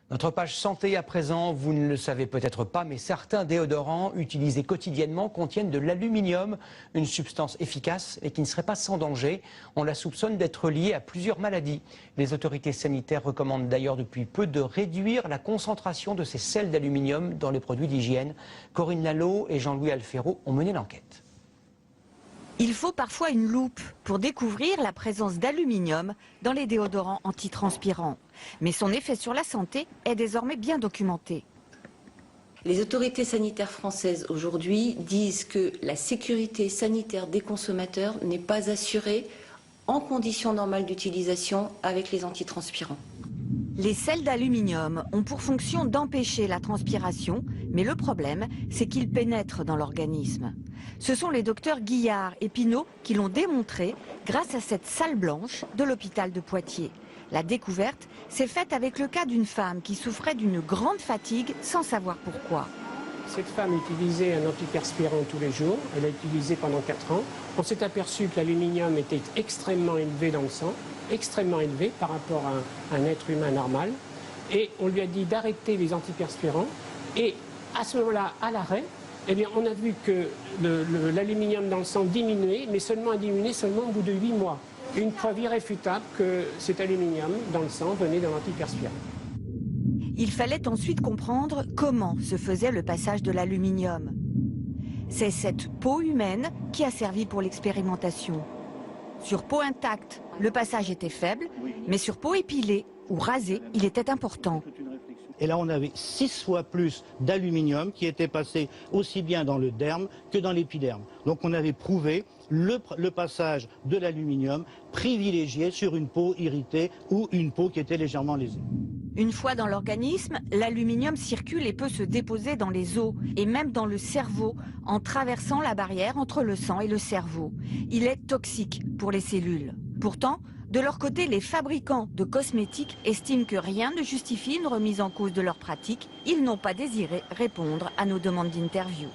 Notre page santé à présent, vous ne le savez peut-être pas, mais certains déodorants utilisés quotidiennement contiennent de l'aluminium, une substance efficace et qui ne serait pas sans danger. On la soupçonne d'être liée à plusieurs maladies. Les autorités sanitaires recommandent d'ailleurs depuis peu de réduire la concentration de ces sels d'aluminium dans les produits d'hygiène. Corinne Lalo et Jean-Louis Alfero ont mené l'enquête. Il faut parfois une loupe pour découvrir la présence d'aluminium dans les déodorants antitranspirants. Mais son effet sur la santé est désormais bien documenté. Les autorités sanitaires françaises aujourd'hui disent que la sécurité sanitaire des consommateurs n'est pas assurée en conditions normales d'utilisation avec les antitranspirants. Les sels d'aluminium ont pour fonction d'empêcher la transpiration, mais le problème, c'est qu'ils pénètrent dans l'organisme. Ce sont les docteurs Guillard et Pinault qui l'ont démontré grâce à cette salle blanche de l'hôpital de Poitiers. La découverte s'est faite avec le cas d'une femme qui souffrait d'une grande fatigue sans savoir pourquoi. Cette femme utilisait un antiperspirant tous les jours, elle l'a utilisé pendant 4 ans. On s'est aperçu que l'aluminium était extrêmement élevé dans le sang, extrêmement élevé par rapport à un être humain normal. Et on lui a dit d'arrêter les antiperspirants. Et à ce moment-là, à l'arrêt, eh bien, on a vu que l'aluminium dans le sang diminuait, mais seulement a diminué seulement au bout de 8 mois. Une preuve irréfutable que cet aluminium dans le sang venait de l'antiperspirant. Il fallait ensuite comprendre comment se faisait le passage de l'aluminium. C'est cette peau humaine qui a servi pour l'expérimentation. Sur peau intacte, le passage était faible, mais sur peau épilée ou rasée, il était important. Et là, on avait 6 fois plus d'aluminium qui était passé aussi bien dans le derme que dans l'épiderme. Donc on avait prouvé le passage de l'aluminium privilégié sur une peau irritée ou une peau qui était légèrement lésée. Une fois dans l'organisme, l'aluminium circule et peut se déposer dans les os et même dans le cerveau en traversant la barrière entre le sang et le cerveau. Il est toxique pour les cellules. Pourtant, de leur côté, les fabricants de cosmétiques estiment que rien ne justifie une remise en cause de leur pratique. Ils n'ont pas désiré répondre à nos demandes d'interview.